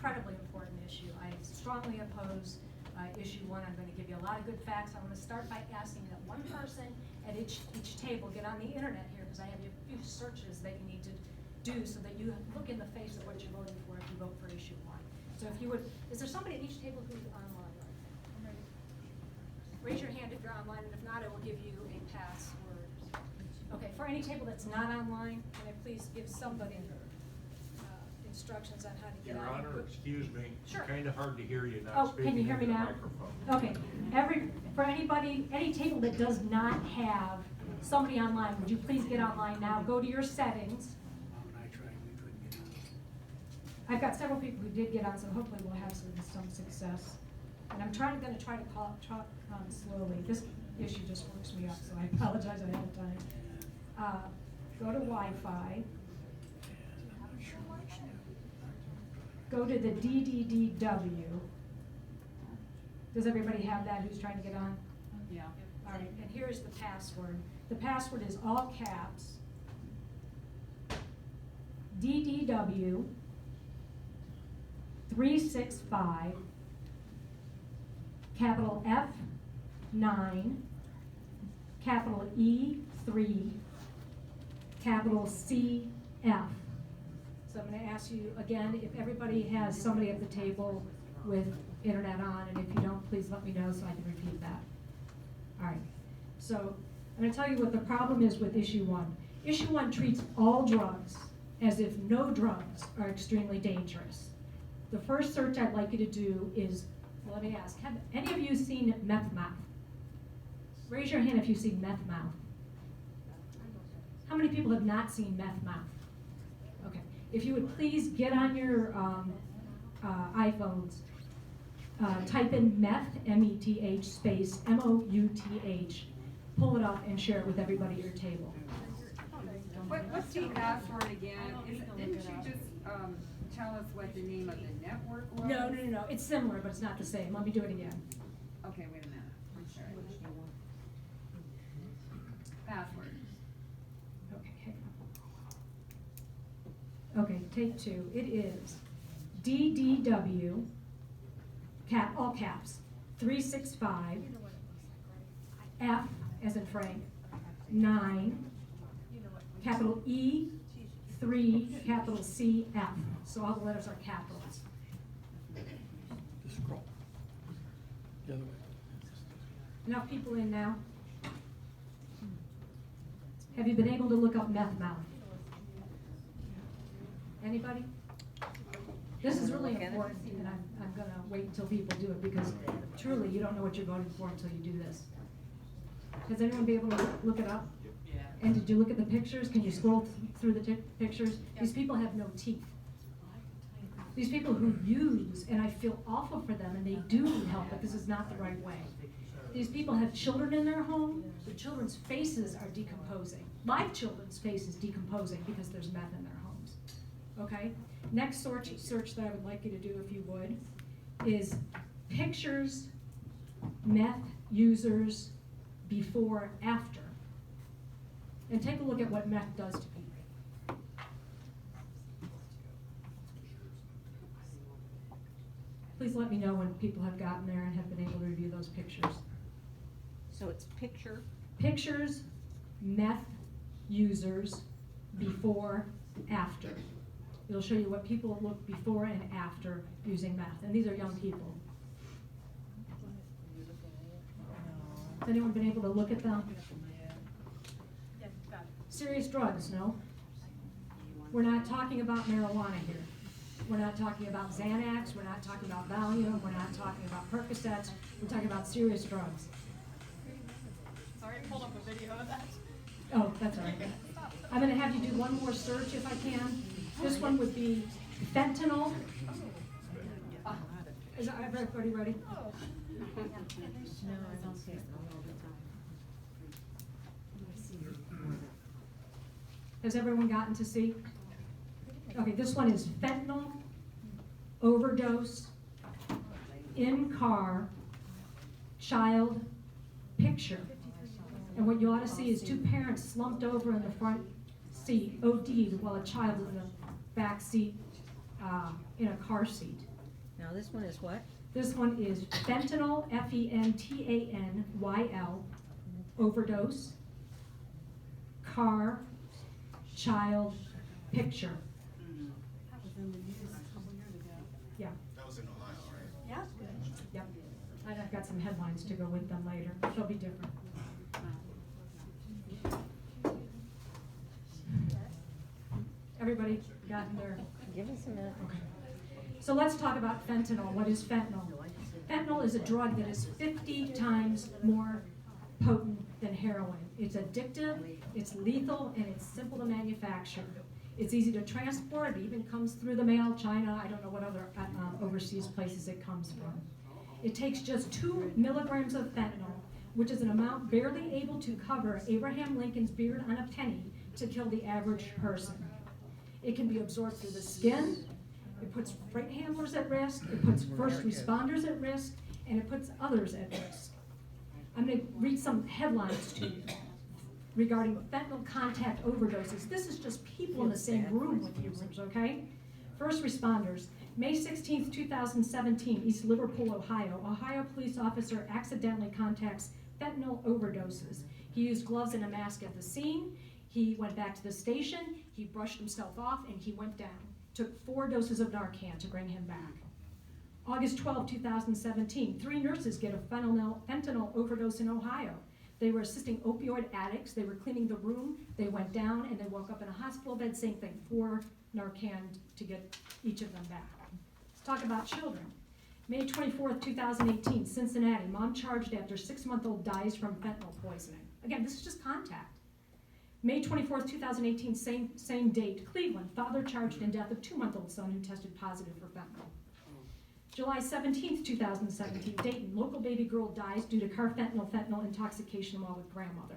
incredibly important issue. I strongly oppose issue 1. I'm going to give you a lot of good facts. I want to start by asking that one person at each table get on the internet here, because I have a few searches that you need to do so that you look in the face of what you're voting for if you vote for issue 1. So if you would, is there somebody at each table who's online? Raise your hand if you're online, and if not, I will give you a password. Okay, for any table that's not online, can I please give somebody instructions on how to get on? Your Honor, excuse me. Sure. Kind of hard to hear you Oh, not speaking can you hear me into the now? microphone. Okay, for anybody, any table that does not have somebody online, would you please get online now? Go to your settings. When I tried, we couldn't get on. I've got several people who did get on, so hopefully we'll have some success. And I'm going to try to talk slowly. This issue just works me up, so I apologize ahead of time. Go to Wi-Fi. Go to the DDDW. Does everybody have that who's trying to get on? Yeah. All right, and here's the password. The password is all caps. DDW 365, capital F9, capital E3, capital CF. So I'm going to ask you again, if everybody has somebody at the table with internet on, and if you don't, please let me know so I can repeat that. All right, so I'm going to tell you what the problem is with issue 1. Issue 1 treats all drugs as if no drugs are extremely dangerous. The first search I'd like you to do is, well, let me ask, have any of you seen meth mouth? Raise your hand if you've seen meth mouth. How many people have not seen meth mouth? Okay, if you would please get on your iPhones, type in meth, M-E-T-H, space, M-O-U-T-H, pull it up and share it with everybody at your table. What's the password again? Didn't you just tell us what the name of the network was? No, it's similar, but it's not the same. Let me do it again. Okay, wait a minute. I'm sorry. Password. Okay, okay, take 2. It is DDW, all caps, 365, F as in Frank, 9, capital E3, capital CF. So all the letters are capitals. Just scroll. The other way. Enough people in now? Have you been able to look up meth mouth? Anybody? This is really important, and I'm going to wait until people do it, because truly you don't know what you're voting for until you do this. Has anyone been able to look it up? Yeah. And did you look at the pictures? Can you scroll through the pictures? These people have no teeth. These people who use, and I feel awful for them, and they do need help, but this is not the right way. These people have children in their home. The children's faces are decomposing. Live children's faces decomposing because there's meth in their homes. Okay? Next search that I would like you to do, if you would, is pictures, meth users, before, after. And take a look at what meth does to people. Please let me know when people have gotten there and have been able to review those pictures. So it's picture. Pictures, meth users, before, after. It'll show you what people look before and after using meth. And these are young people. Has anyone been able to look at them? Serious drugs, no? We're not talking about marijuana here. We're not talking about Xanax. We're not talking about Valium. We're not talking about Percocets. We're talking about serious drugs. Sorry, I pulled up a video of that. Oh, that's all right. I'm going to have you do one more search if I can. This one would be fentanyl. Is everybody ready? Has everyone gotten to see? Okay, this one is fentanyl, overdose, in car, child, picture. And what you ought to see is 2 parents slumped over in the front seat, OD'd, while a child is in the back seat in a car seat. Now this one is what? This one is fentanyl, Fentanyl, overdose, car, child, picture. That was in the news a couple years ago. Yeah, That was in Ohio, right? Yeah. yep. And I've got some headlines to go with them later. They'll be different. Everybody got their, Give us a minute. okay. So let's talk about fentanyl. What is fentanyl? Fentanyl is a drug that is 50 times more potent than heroin. It's addictive, it's lethal, and it's simple to manufacture. It's easy to transport. It even comes through the mail, China. I don't know what other overseas places it comes from. It takes just 2 milligrams of fentanyl, which is an amount barely able to cover Abraham Lincoln's beard on a penny, to kill the average person. It can be absorbed through the skin. It puts freight handlers at risk. It puts first responders at risk, and it puts others at risk. I'm going to read some headlines to you regarding fentanyl contact overdoses. This is just people in the same room with users, okay? First responders. May 16th, 2017, East Liverpool, Ohio. Ohio police officer accidentally contacts fentanyl overdoses. He used gloves and a mask at the scene. He went back to the station. He brushed himself off, and he went down. Took 4 doses of Narcan to bring him back. August 12, 2017, 3 nurses get a fentanyl overdose in Ohio. They were assisting opioid addicts. They were cleaning the room. They went down and they woke up in a hospital bed. Same thing, 4 Narcan to get each of them back. Let's talk about children. May 24, 2018, Cincinnati. Mom charged after 6-month-old dies from fentanyl poisoning. Again, this is just contact. May 24, 2018, same date, Cleveland. Father charged in death of 2-month-old son who tested positive for fentanyl. July 17, 2017, Dayton. Local baby girl dies due to carfentanil intoxication while with grandmother.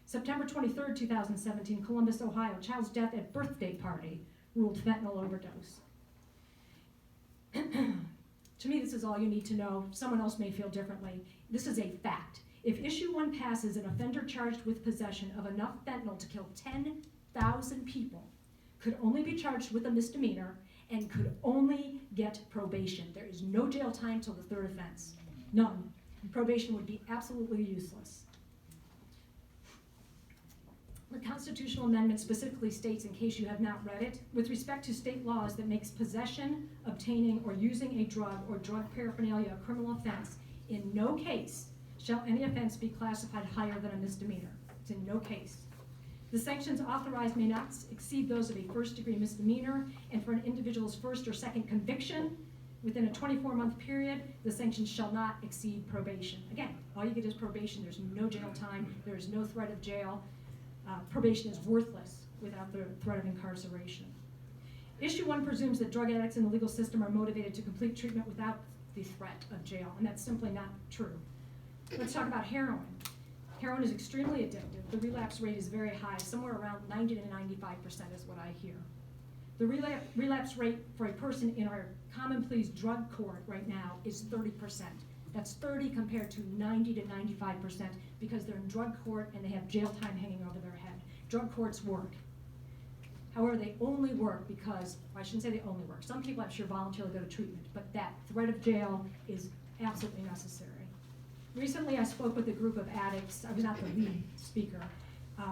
September 23, 2017, Columbus, Ohio. Child's death at birthday party, ruled fentanyl overdose. To me, this is all you need to know. Someone else may feel differently. This is a fact. If issue 1 passes, an offender charged with possession of enough fentanyl to kill 10,000 people could only be charged with a misdemeanor and could only get probation. There is no jail time till the 3rd offense. None. Probation would be absolutely useless. The constitutional amendment specifically states, in case you have not read it, with respect to state laws that makes possession, obtaining, or using a drug or drug paraphernalia a criminal offense, in no case shall any offense be classified higher than a misdemeanor. It's in no case. The sanctions authorized may not exceed those of a first-degree misdemeanor, and for an individual's first or second conviction, within a 24-month period, the sanctions shall not exceed probation. Again, all you get is probation. There's no jail time. There is no threat of jail. Probation is worthless without the threat of incarceration. Issue 1 presumes that drug addicts in the legal system are motivated to complete treatment without the threat of jail, and that's simply not true. Let's talk about heroin. Heroin is extremely addictive. The relapse rate is very high, somewhere around 90 to 95% is what I hear. The relapse rate for a person in our common pleas drug court right now is 30%. That's 30 compared to 90 to 95% because they're in drug court and they have jail time hanging over their head. Drug courts work. However, they only work because, well, I shouldn't say they only work. Some people, I'm sure, voluntarily go to treatment, but that threat of jail is absolutely necessary. Recently, I spoke with a group of addicts. I was not the lead speaker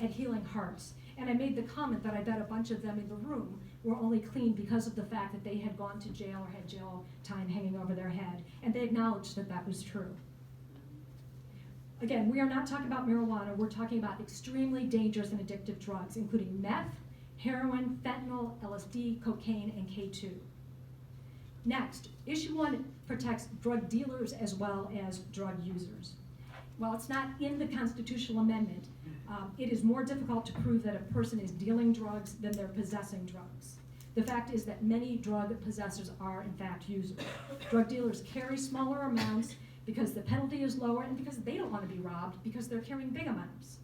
at Healing Hearts, and I made the comment that I bet a bunch of them in the room were only clean because of the fact that they had gone to jail or had jail time hanging over their head, and they acknowledged that that was true. Again, we are not talking about marijuana. We're talking about extremely dangerous and addictive drugs, including meth, heroin, fentanyl, LSD, cocaine, and K2. Next, issue 1 protects drug dealers as well as drug users. While it's not in the constitutional amendment, it is more difficult to prove that a person is dealing drugs than they're possessing drugs. The fact is that many drug possessors are, in fact, users. Drug dealers carry smaller amounts because the penalty is lower and because they don't want to be robbed because they're carrying big amounts.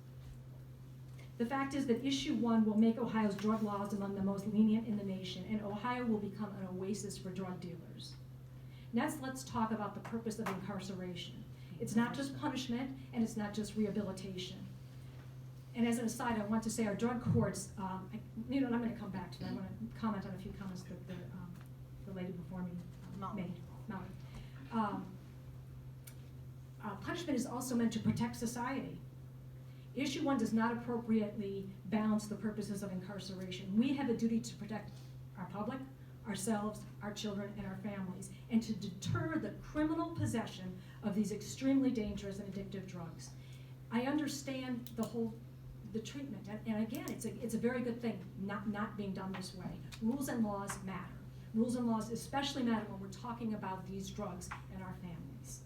The fact is that issue 1 will make Ohio's drug laws among the most lenient in the nation, and Ohio will become an oasis for drug dealers. Next, let's talk about the purpose of incarceration. It's not just punishment, and it's not just rehabilitation. And as an aside, I want to say our drug courts, I'm going to come back to that. I want to comment on a few comments that the lady before me Me, Molly. Punishment is also meant to protect society. Issue 1 does not appropriately balance the purposes of incarceration. We have a duty to protect our public, ourselves, our children, and our families, and to deter the criminal possession of these extremely dangerous and addictive drugs. I understand the treatment, and again, it's a very good thing not being done this way. Rules and laws matter. Rules and laws especially matter when we're talking about these drugs and our families.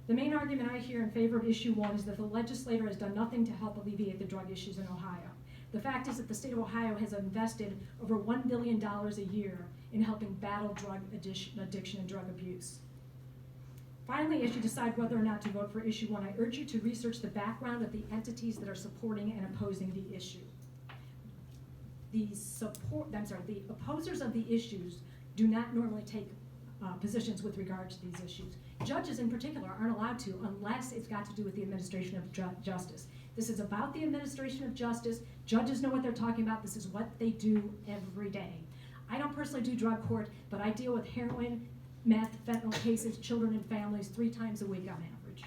The main argument I hear in favor of issue 1 is that the legislator has done nothing to help alleviate the drug issues in Ohio. The fact is that the state of Ohio has invested over $1 billion a year in helping battle drug addiction and drug abuse. Finally, as you decide whether or not to vote for issue 1, I urge you to research the background of the entities that are supporting and opposing the issue. The opposers of the issues do not normally take positions with regard to these issues. Judges in particular aren't allowed to unless it's got to do with the administration of justice. This is about the administration of justice. Judges know what they're talking about. This is what they do every day. I don't personally do drug court, but I deal with heroin, meth, fentanyl cases, children and families 3 times a week on average.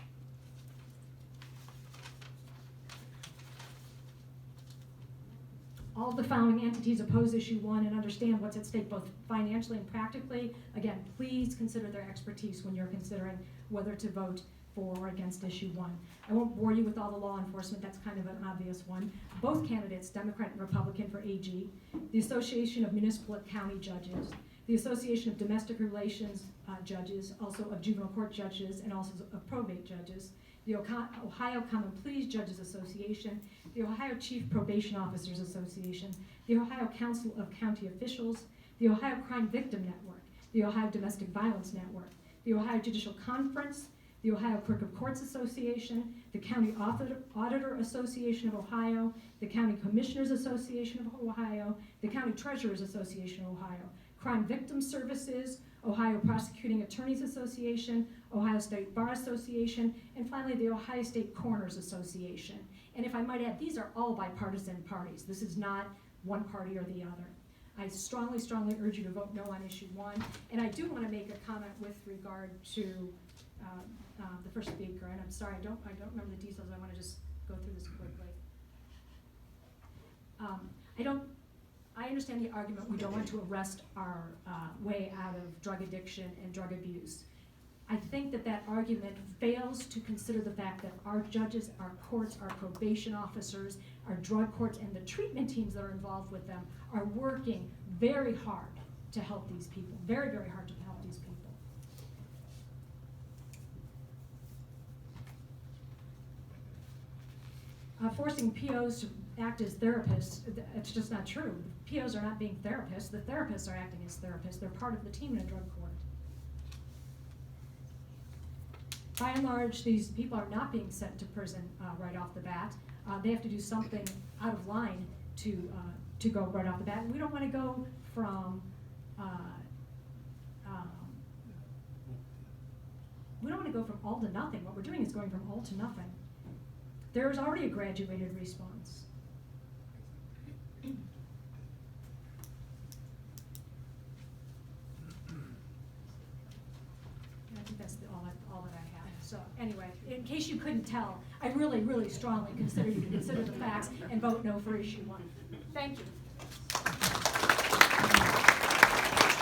All of the following entities oppose issue 1 and understand what's at stake both financially and practically. Again, please consider their expertise when you're considering whether to vote for or against issue 1. I won't bore you with all the law enforcement, that's kind of an obvious one. Both candidates, Democrat and Republican for AG, the Association of Municipal and County Judges, the Association of Domestic Relations Judges, also of Juvenile Court Judges, and also of Probate Judges, the Ohio Common Pleas Judges Association, the Ohio Chief Probation Officers Association, the Ohio Council of County Officials, the Ohio Crime Victim Network, the Ohio Domestic Violence Network, the Ohio Judicial Conference, the Ohio Clerk of Courts Association, the County Auditor Association of Ohio, the County Commissioners Association of Ohio, the County Treasurers Association of Ohio, Crime Victim Services, Ohio Prosecuting Attorneys Association, Ohio State Bar Association, and finally the Ohio State Coroners Association. And if I might add, these are all bipartisan parties. This is not one party or the other. I strongly, strongly urge you to vote no on issue 1. And I do want to make a comment with regard to the first speaker, and I'm sorry, I don't remember the details. I want to just go through this quickly. I understand the argument we don't want to arrest our way out of drug addiction and drug abuse. I think that argument fails to consider the fact that our judges, our courts, our probation officers, our drug courts, and the treatment teams that are involved with them are working very hard to help these people, very, very hard to help these people. Forcing POs to act as therapists, it's just not true. POs are not being therapists. The therapists are acting as therapists. They're part of the team in a drug court. By and large, these people are not being sent to prison right off the bat. They have to do something out of line to go right off the bat. We don't want to go from all to nothing. What we're doing is going from all to nothing. There is already a graduated response. I think that's all that I have. So anyway, in case you couldn't tell, I really, really strongly consider you to consider the facts and vote no for issue 1. Thank you.